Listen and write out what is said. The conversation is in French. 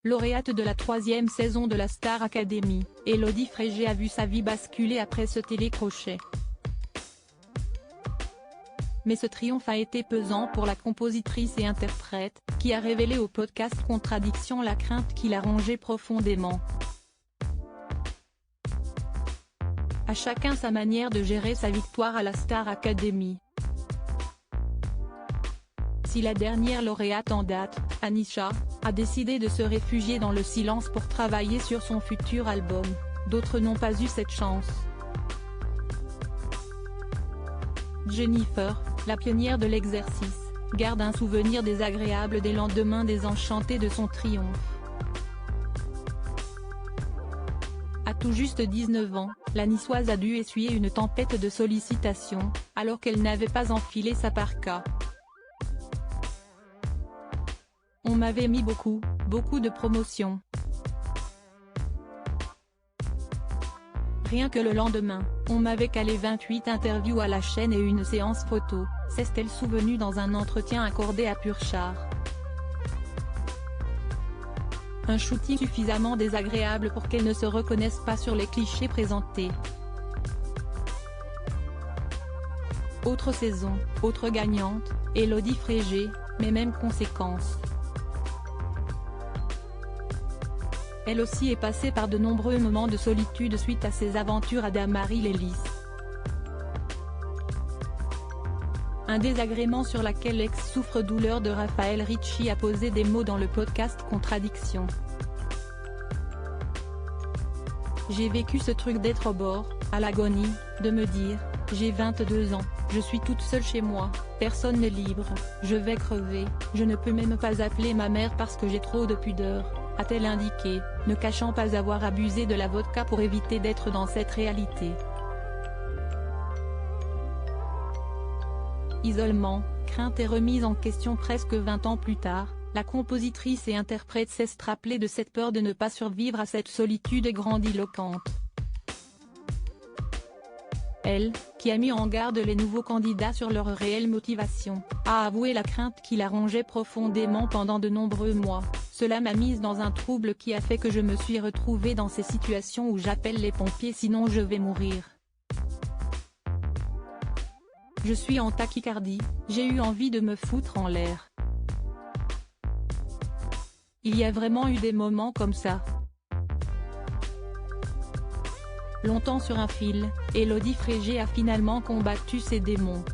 Lauréate de la 3e saison de la Star Academy, Élodie Frégé a vu sa vie basculer après ce télécrochet. Mais ce triomphe a été pesant pour la compositrice et interprète, qui a révélé au podcast Contradiction la crainte qui la rongeait profondément. À chacun sa manière de gérer sa victoire à la Star Academy. Si la dernière lauréate en date, Anisha, a décidé de se réfugier dans le silence pour travailler sur son futur album, d'autres n'ont pas eu cette chance. Jennifer, la pionnière de l'exercice, garde un souvenir désagréable des lendemains désenchantés de son triomphe. À tout juste 19 ans, la Niçoise a dû essuyer une tempête de sollicitations, alors qu'elle n'avait pas enfilé sa parka. On m'avait mis beaucoup de promotion. Rien que le lendemain, on m'avait calé 28 interviews à la chaîne et une séance photo, s'est-elle souvenue dans un entretien accordé à Purchar. Un shooting suffisamment désagréable pour qu'elle ne se reconnaisse pas sur les clichés présentés. Autre saison, autre gagnante, Élodie Frégé, mais même conséquence. Elle aussi est passée par de nombreux moments de solitude suite à ses aventures à Damaris-Lélis. Un désagrément sur laquelle l'ex-souffre-douleur de Raphaël Ricci a posé des mots dans le podcast Contradiction. J'ai vécu ce truc d'être au bord, à l'agonie, de me dire, j'ai 22 ans, je suis toute seule chez moi, personne n'est libre, je vais crever, je ne peux même pas appeler ma mère parce que j'ai trop de pudeur, a-t-elle indiqué, ne cachant pas avoir abusé de la vodka pour éviter d'être dans cette réalité. Isolement, crainte et remise en question presque 20 ans plus tard, la compositrice et interprète s'est rappelée de cette peur de ne pas survivre à cette solitude grandiloquente. Elle, qui a mis en garde les nouveaux candidats sur leur réelle motivation, a avoué la crainte qui la rongeait profondément pendant de nombreux mois. Cela m'a mise dans un trouble qui a fait que je me suis retrouvée dans ces situations où j'appelle les pompiers sinon je vais mourir. Je suis en tachycardie, j'ai eu envie de me foutre en l'air. Il y a vraiment eu des moments comme ça. Longtemps sur un fil, Élodie Frégé a finalement combattu ses démons.